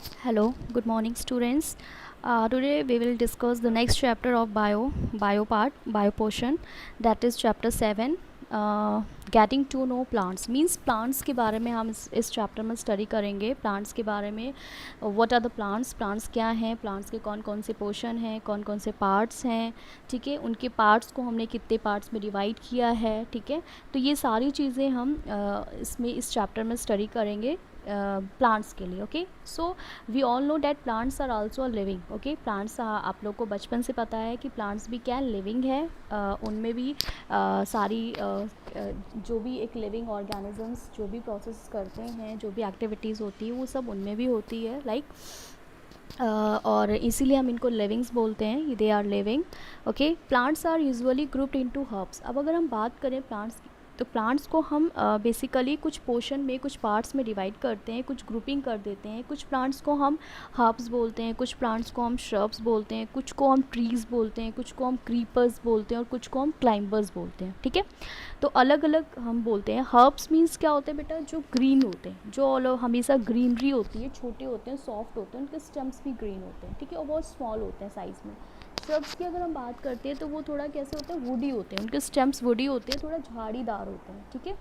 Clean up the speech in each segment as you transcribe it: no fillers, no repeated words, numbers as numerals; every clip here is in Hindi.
Hello, good morning, students. Today we will discuss the next chapter of bio portion, that is chapter 7. Getting to know plants means plants के बारे में हम इस चैप्टर में स्टडी करेंगे. प्लांट्स के बारे में, व्हाट आर द प्लांट्स क्या हैं, प्लांट्स के कौन कौन से पोर्शन हैं, कौन कौन से पार्ट्स हैं, ठीक है, उनके पार्ट्स को हमने कितने पार्ट्स में डिवाइड किया है, ठीक है. तो ये सारी चीज़ें हम इसमें इस चैप्टर में स्टडी करेंगे प्लांट्स के लिए. Okay, so we all know that plants are also living. Okay, plants आप लोग को बचपन से पता है कि प्लांट्स भी क्या लिविंग है. उनमें भी सारी जो भी एक लिविंग ऑर्गेनिजम्स जो भी प्रोसेस करते हैं, जो भी एक्टिविटीज़ होती है, वो सब उनमें भी होती है. और इसीलिए हम इनको लिविंग्स बोलते हैं. They are living. Okay, plants are usually grouped into herbs. अब अगर हम बात करें प्लांट्स की, तो प्लांट्स को हम बेसिकली कुछ पोर्शन में, कुछ पार्ट्स में डिवाइड करते हैं, कुछ ग्रुपिंग कर देते हैं. कुछ प्लांट्स को हम हर्ब्स बोलते हैं, कुछ प्लांट्स को हम श्रब्स बोलते हैं, कुछ को हम ट्रीज़ बोलते हैं, कुछ को हम क्रीपर्स बोलते हैं और कुछ को हम क्लाइंबर्स बोलते हैं. ठीक है, तो अलग अलग हम बोलते हैं. हर्ब्स मीन्स क्या होते हैं बेटा, जो ग्रीन होते हैं, जो हमेशा ग्रीनरी होती है, छोटे होते हैं, सॉफ्ट होते हैं, उनके स्टम्प्स भी ग्रीन होते हैं. ठीक है, और बहुत स्मॉल होते हैं साइज़ में. श्रब्स की अगर हम बात करते हैं तो वो थोड़ा कैसे होते हैं, वुडी होते हैं, उनके स्टेम्स वुडी होते हैं, थोड़ा झाड़ीदार होते हैं. ठीक है,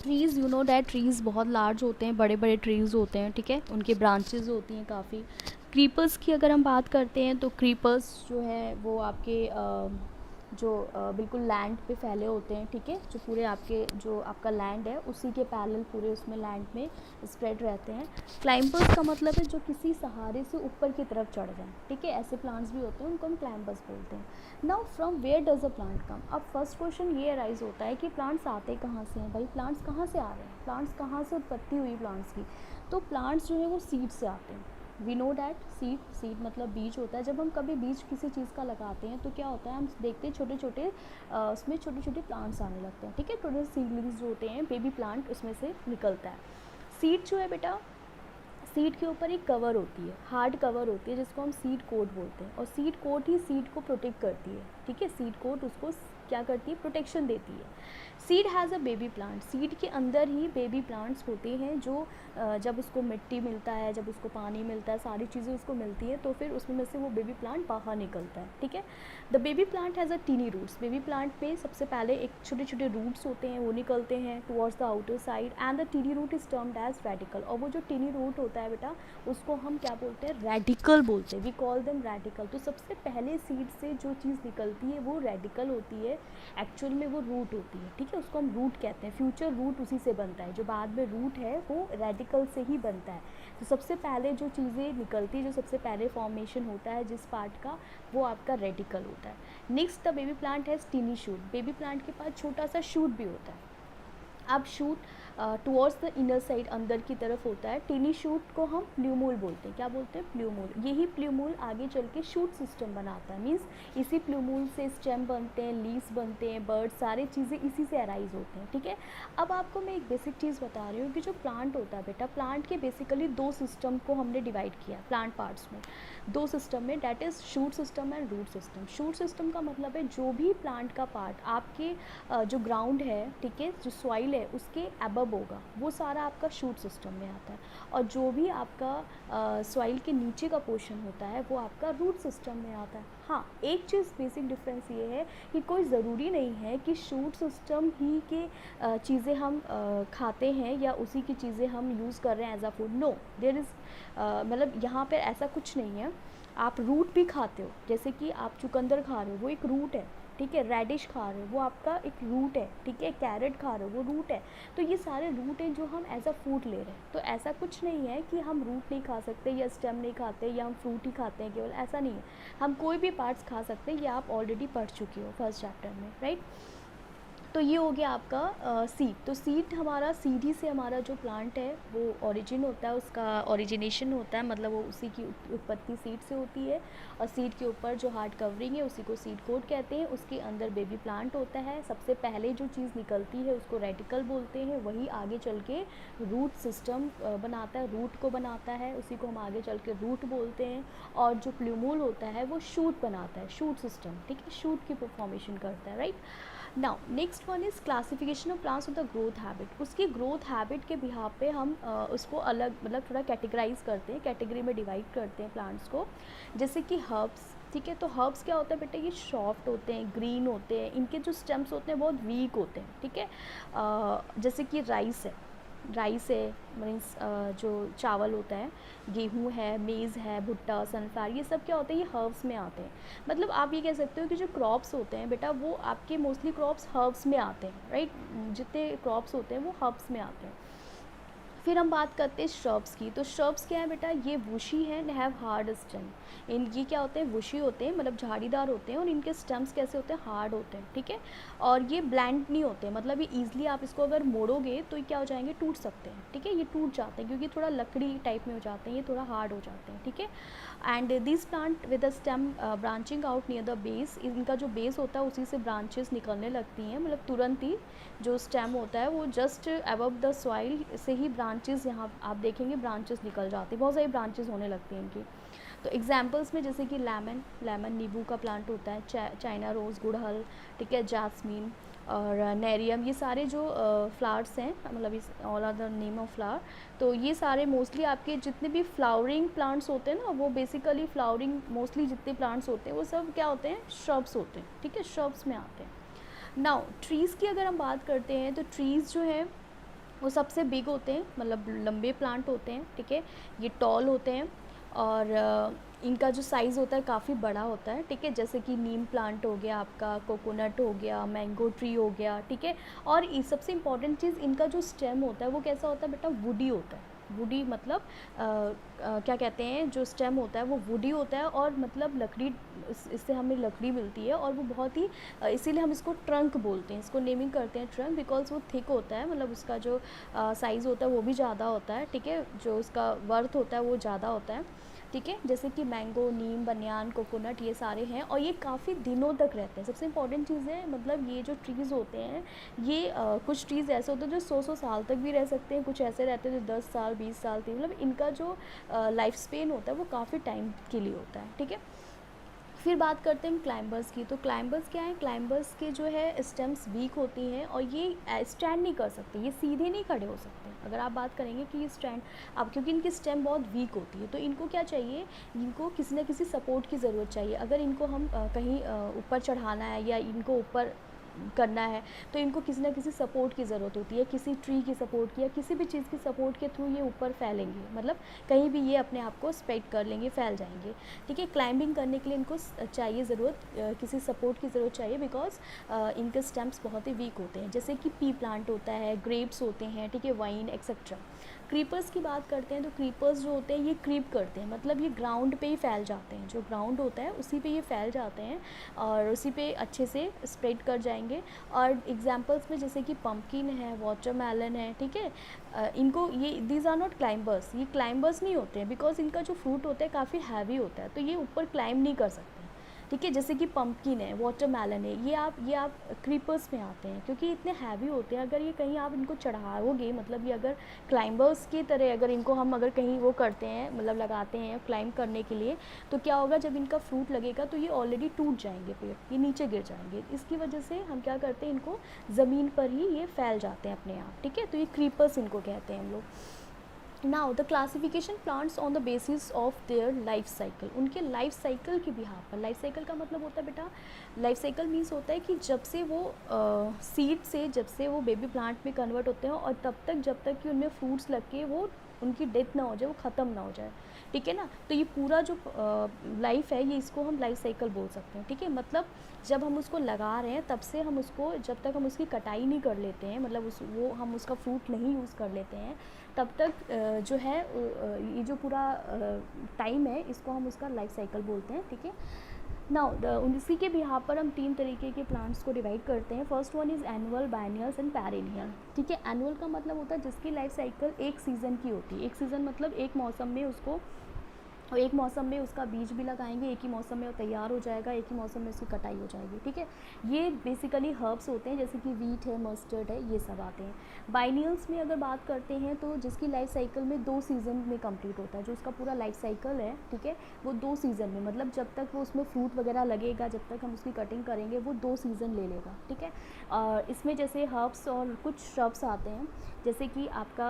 trees, you know that trees बहुत लार्ज होते हैं, बड़े बड़े ट्रीज़ होते हैं. ठीक है, उनकी ब्रांचेज होती हैं काफ़ी. क्रीपर्स की अगर हम बात करते हैं तो क्रीपर्स जो है वो आपके जो बिल्कुल लैंड पे फैले होते हैं. ठीक है, जो पूरे आपके जो आपका लैंड है उसी के पैरेलल पूरे उसमें लैंड में स्प्रेड रहते हैं. क्लाइंबर्स का मतलब है जो किसी सहारे से ऊपर की तरफ चढ़ जाएं. ठीक है, ऐसे प्लांट्स भी होते हैं, उनको हम क्लाइंबर्स बोलते हैं. Now from where does a plant come. अब फर्स्ट क्वेश्चन ये अराइज होता है कि प्लांट्स आते कहाँ से हैं. भाई प्लांट्स कहाँ से आ रहे हैं, प्लांट्स कहाँ से उत्पत्ति हुई प्लांट्स की. तो प्लांट्स जो है वो सीड से आते हैं. वी नो डैट सीड मतलब बीज होता है. जब हम कभी बीज किसी चीज़ का लगाते हैं तो क्या होता है, हम देखते हैं छोटे छोटे उसमें छोटे छोटे प्लांट्स आने लगते हैं. ठीक है, छोटे सीडलिंग्स जो होते हैं, बेबी प्लांट उसमें से निकलता है. सीड जो है बेटा, सीड के ऊपर एक कवर होती है, हार्ड कवर होती है, जिसको हम सीड कोट बोलते हैं. और सीड कोट ही सीड को प्रोटेक्ट करती है. ठीक है, सीड कोट उसको क्या करती है, प्रोटेक्शन देती है. Seed has a baby plant. Seed के अंदर ही बेबी प्लांट्स होते हैं, जो जब उसको मिट्टी मिलता है, जब उसको पानी मिलता है, सारी चीज़ें उसको मिलती हैं, तो फिर उसमें से वो बेबी प्लांट बाहर निकलता है. ठीक है, the baby plant has a tiny roots. Baby plant पे सबसे पहले एक छोटे छोटे रूट्स होते हैं, वो निकलते हैं towards the outer side, and the tiny root is termed as radical. और वो जो टीनी रूट होता है बेटा, उसको हम क्या बोलते हैं, रेडिकल बोलते हैं. We call them radical. तो सबसे पहले सीड से जो चीज़ निकलती है वो रेडिकल होती है, एक्चुअल में वो रूट होती है. ठीक है, उसको हम रूट कहते हैं. फ्यूचर रूट उसी से बनता है, जो बाद में रूट है वो रेडिकल से ही बनता है. तो सबसे पहले जो चीज़ें निकलती है, जो सबसे पहले फॉर्मेशन होता है जिस पार्ट का, वो आपका रेडिकल होता है. Next the baby plant has tiny shoot. Baby plant के पास छोटा सा शूट भी होता है. अब shoot towards the inner side, अंदर की तरफ होता है. टीनी शूट को हम प्ल्यूमूल बोलते हैं. क्या बोलते हैं, प्ल्यूमूल. यही प्ल्यूमूल आगे चल के शूट सिस्टम बनाता है. मीन्स इसी प्ल्यूमूल से स्टेम बनते हैं, लीव्स बनते हैं, बर्ड्स, सारी चीज़ें इसी से अराइज होते हैं. ठीक है, अब आपको मैं एक बेसिक चीज़ बता रही हूँ कि जो प्लांट होता है बेटा, प्लांट के बेसिकली दो सिस्टम को हमने डिवाइड किया प्लांट पार्ट्स में. दो सिस्टम में, that is shoot system and root system. Shoot system का मतलब है जो भी प्लांट का पार्ट आपके जो ग्राउंड है, ठीक है, जो सॉइल है उसके अबव होगा, वो सारा आपका शूट सिस्टम में आता है. और जो भी आपका सॉइल के नीचे का पोर्शन होता है वो आपका रूट सिस्टम में आता है. हाँ, एक चीज़ बेसिक डिफरेंस ये है कि कोई ज़रूरी नहीं है कि शूट सिस्टम ही के चीज़ें हम खाते हैं या उसी की चीज़ें हम यूज़ कर रहे हैं as a food. No, there is मतलब यहाँ पर ऐसा कुछ नहीं है. आप रूट भी खाते हो, जैसे कि आप चुकंदर खा रहे हो, वो एक रूट है. ठीक है, रेडिश खा रहे हो, वो आपका एक रूट है. ठीक है, कैरेट खा रहे हो, वो रूट है. तो ये सारे रूट हैं जो हम एज अ फूड ले रहे हैं. तो ऐसा कुछ नहीं है कि हम रूट नहीं खा सकते या स्टेम नहीं खाते या हम फ्रूट ही खाते हैं केवल, ऐसा नहीं है. हम कोई भी पार्ट्स खा सकते हैं. ये आप ऑलरेडी पढ़ चुके हो फर्स्ट चैप्टर में, राइट. तो ये हो गया आपका सीड. तो सीड हमारा, सीड ही से हमारा जो प्लांट है वो ओरिजिन होता है, उसका ओरिजिनेशन होता है, मतलब वो उसी की उत्पत्ति सीड से होती है. और सीड के ऊपर जो हार्ड कवरिंग है उसी को सीड कोट कहते हैं. उसके अंदर बेबी प्लांट होता है. सबसे पहले जो चीज़ निकलती है उसको रेडिकल बोलते हैं, वही आगे चल के रूट सिस्टम बनाता है, रूट को बनाता है, उसी को हम आगे चल के रूट बोलते हैं. और जो प्ल्यूमूल होता है वो शूट बनाता है, शूट सिस्टम. ठीक है, शूट की फॉर्मेशन करता है, right. Now next one is classification of plants of the growth habit. उसकी ग्रोथ हैबिट के बिहाफ पे हम उसको अलग मतलब थोड़ा कैटेगराइज करते हैं, कैटेगरी में डिवाइड करते हैं प्लांट्स को। जैसे कि हर्ब्स, ठीक है, तो हर्ब्स क्या होता है बेटा, ये सॉफ्ट होते हैं, ग्रीन होते हैं, इनके जो स्टेम्स होते हैं बहुत वीक होते हैं, ठीक है। जैसे कि राइस है मीन्स जो चावल होता है, गेहूँ है, मेज़ है, भुट्टा, सनफ्लावर, ये सब क्या होते हैं, ये हर्ब्स में आते हैं। मतलब आप ये कह सकते हो कि जो क्रॉप्स होते हैं बेटा वो आपके मोस्टली क्रॉप्स हर्ब्स में आते हैं, राइट। जितने क्रॉप्स होते हैं वो हर्ब्स में आते हैं। फिर हम बात करते हैं श्रब्स की। तो श्रब्स क्या है बेटा, ये वुशी है, हैव हार्ड स्टेम। ये क्या होते हैं, वुशी होते हैं, मतलब झाड़ीदार होते हैं, और इनके स्टेम्स कैसे होते हैं, हार्ड होते हैं, ठीक है। और ये ब्लैंड नहीं होते, मतलब ये ईजिली आप इसको अगर मोड़ोगे तो ये क्या हो जाएंगे, टूट सकते हैं, ठीक है। ये टूट जाते हैं क्योंकि थोड़ा लकड़ी टाइप में हो जाते हैं, ये थोड़ा हार्ड हो जाते हैं, ठीक है। And this plant with the stem branching out near the base, इनका जो बेस होता है उसी से ब्रांचेस निकलने लगती हैं, मतलब तुरंत ही जो स्टेम होता है वो जस्ट अबव द सॉइल से ही ब्रांचेस, यहाँ आप देखेंगे ब्रांचेस निकल जाती हैं, बहुत सारी ब्रांचेस होने लगती हैं इनकी। तो एग्जांपल्स में जैसे कि लेमन नींबू का प्लांट होता है, चाइना रोज़, गुड़हल, ठीक है, जास्मीन और नेरियम, ये सारे जो फ्लावर्स हैं, मतलब इस all are the name of flower. तो ये सारे मोस्टली आपके जितने भी फ्लावरिंग प्लांट्स होते हैं ना, वो बेसिकली फ्लावरिंग मोस्टली जितने प्लांट्स होते हैं वो सब क्या होते हैं, श्रब्स होते हैं, ठीक है, श्रब्स में आते हैं। नाउ ट्रीज़ की अगर हम बात करते हैं तो ट्रीज़ जो है वो सबसे बिग होते हैं, मतलब लंबे प्लांट होते हैं, ठीक है, ये टॉल होते हैं, और इनका जो साइज़ होता है काफ़ी बड़ा होता है, ठीक है। जैसे कि नीम प्लांट हो गया आपका, कोकोनट हो गया, मैंगो ट्री हो गया, ठीक है। और सबसे इम्पॉर्टेंट चीज़, इनका जो स्टेम होता है वो कैसा होता है बेटा, वुडी होता है। वुडी मतलब क्या कहते हैं, जो स्टेम होता है वो वुडी होता है, और मतलब लकड़ी, इससे हमें लकड़ी मिलती है, और वो बहुत ही इसीलिए हम इसको ट्रंक बोलते हैं, इसको नेमिंग करते हैं ट्रंक, बिकॉज वो थिक होता है, मतलब उसका जो साइज़ होता है वो भी ज़्यादा होता है, ठीक है, जो उसका वर्थ होता है वो ज़्यादा होता है, ठीक है। जैसे कि मैंगो, नीम, बनियान, कोकोनट, ये सारे हैं, और ये काफ़ी दिनों तक रहते हैं। सबसे इम्पॉर्टेंट चीज़ है, मतलब ये जो ट्रीज़ होते हैं, ये कुछ ट्रीज़ ऐसे होते हैं जो 100 साल तक भी रह सकते हैं, कुछ ऐसे रहते हैं जो 10 साल, 20 साल तक, मतलब इनका जो लाइफ स्पेन होता है वो काफ़ी टाइम के लिए होता है, ठीक है। फिर बात करते हैं क्लाइंबर्स की। तो क्लाइंबर्स क्या है, क्लाइंबर्स के जो है स्टेम्स वीक होती हैं, और ये स्टैंड नहीं कर सकते, ये सीधे नहीं खड़े हो सकते। अगर आप बात करेंगे कि ये स्टैंड, अब क्योंकि इनकी स्टेम बहुत वीक होती है, तो इनको क्या चाहिए, इनको किसी न किसी सपोर्ट की ज़रूरत चाहिए। अगर इनको हम कहीं ऊपर चढ़ाना है या इनको ऊपर करना है, तो इनको किसी ना किसी सपोर्ट की ज़रूरत होती है, किसी ट्री की सपोर्ट की या किसी भी चीज़ की सपोर्ट के थ्रू ये ऊपर फैलेंगे, मतलब कहीं भी ये अपने आप को स्प्रेड कर लेंगे, फैल जाएंगे, ठीक है। क्लाइंबिंग करने के लिए इनको चाहिए ज़रूरत, किसी सपोर्ट की ज़रूरत चाहिए, बिकॉज इनके स्टेम्स बहुत ही वीक होते हैं। जैसे कि पी प्लांट होता है, ग्रेप्स होते हैं, ठीक है, वाइन एक्सेट्रा। क्रीपर्स की बात करते हैं, तो क्रीपर्स जो होते हैं ये क्रीप करते हैं, मतलब ये ग्राउंड पे ही फैल जाते हैं, जो ग्राउंड होता है उसी पे ये फैल जाते हैं, और उसी पे अच्छे से स्प्रेड कर जाएंगे। और एग्जांपल्स में जैसे कि पम्पकिन है, वाटरमेलन है, ठीक है, इनको ये दीज आर नॉट क्लाइंबर्स, ये क्लाइंबर्स नहीं होते हैं, बिकॉज इनका जो फ्रूट होता है काफ़ी हैवी होता है, तो ये ऊपर क्लाइंब नहीं कर सकते, ठीक है। जैसे कि पम्पकिन है, वाटरमेलन है, ये आप क्रीपर्स में आते हैं, क्योंकि इतने हैवी होते हैं। अगर ये कहीं आप इनको चढ़ाओगे, मतलब ये अगर क्लाइंबर्स की तरह अगर इनको हम अगर कहीं वो करते हैं, मतलब लगाते हैं क्लाइंब करने के लिए, तो क्या होगा, जब इनका फ्रूट लगेगा तो ये ऑलरेडी टूट जाएंगे पेड़, ये नीचे गिर जाएंगे। इसकी वजह से हम क्या करते हैं, इनको ज़मीन पर ही ये फैल जाते हैं अपने आप, ठीक है। तो ये क्रीपर्स इनको कहते हैं हम लोग। Now the classification plants on the basis of their life cycle, उनके लाइफ साइकिल के बिहाफ पर। लाइफ साइकिल का मतलब होता है बेटा, लाइफ साइकिल मीन्स होता है कि जब से वो सीड से जब से वो बेबी प्लांट में कन्वर्ट होते हैं, और तब तक जब तक कि उनमें फ्रूट्स लग के वो उनकी डेथ ना हो जाए, वो ख़त्म ना हो जाए, ठीक है ना। तो ये पूरा जो लाइफ है, ये इसको हम लाइफ साइकिल बोल सकते हैं, ठीक है। मतलब जब हम उसको लगा रहे हैं तब से हम उसको, जब तक हम उसकी कटाई नहीं कर लेते हैं, मतलब हम उसका फ्रूट नहीं यूज़ कर लेते हैं, तब तक जो है ये जो पूरा टाइम है, इसको हम उसका लाइफ साइकिल बोलते हैं, ठीक है। नाउ इसी के बिहाफ पर हम 3 तरीके के प्लांट्स को डिवाइड करते हैं। First one is annual, biennials and perennial, ठीक है। एनुअल का मतलब होता है जिसकी लाइफ साइकिल एक सीज़न की होती है, एक सीज़न मतलब एक मौसम में उसको और एक मौसम में उसका बीज भी लगाएंगे, एक ही मौसम में वो तैयार हो जाएगा, एक ही मौसम में उसकी कटाई हो जाएगी, ठीक है। ये बेसिकली हर्ब्स होते हैं, जैसे कि वीट है, मस्टर्ड है, ये सब आते हैं। बाइनियल्स में अगर बात करते हैं तो जिसकी लाइफ साइकिल में 2 सीज़न में कंप्लीट होता है, जो उसका पूरा लाइफ साइकिल है, ठीक है, वो 2 सीज़न में, मतलब जब तक वो उसमें फ्रूट वगैरह लगेगा, जब तक हम उसकी कटिंग करेंगे, वो 2 सीज़न ले लेगा, ठीक है। इसमें जैसे हर्ब्स और कुछ श्रब्स आते हैं, जैसे कि आपका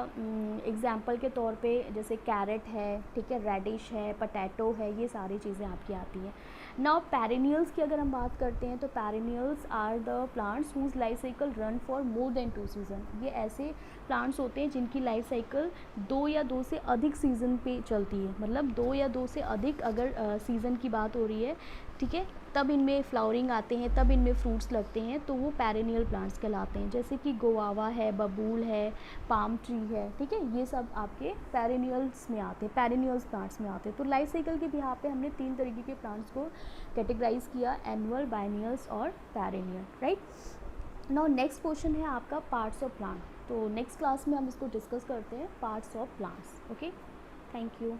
एग्जाम्पल के तौर पे जैसे कैरेट है, ठीक है, रेडिश है, पोटैटो है, ये सारी चीज़ें आपकी आती हैं। नाउ पेरिनियल्स की अगर हम बात करते हैं तो perennials are the plants whose life cycle run for more than 2 season. ये ऐसे प्लांट्स होते हैं जिनकी लाइफ साइकिल 2 या 2 से अधिक सीज़न पे चलती है, मतलब 2 या 2 से अधिक अगर सीज़न की बात हो रही है, ठीक है, तब इनमें फ्लावरिंग आते हैं, तब इनमें फ्रूट्स लगते हैं, तो वो पेरिनियल प्लांट्स कहलाते हैं। जैसे कि गुआवा है, बबूल है, पाम ट्री है, ठीक है, ये सब आपके पेरिनियल्स में आते हैं, पेरिनियल्स प्लांट्स में आते हैं। तो लाइफ साइकिल के बिहाफ पे हमने 3 तरीके के प्लांट्स को कैटेगराइज किया, एनुअल, बाइनियल्स और perennial, right. Now next question है आपका पार्ट्स ऑफ प्लांट। तो नेक्स्ट क्लास में हम इसको डिस्कस करते हैं, parts of plants. Okay, thank you.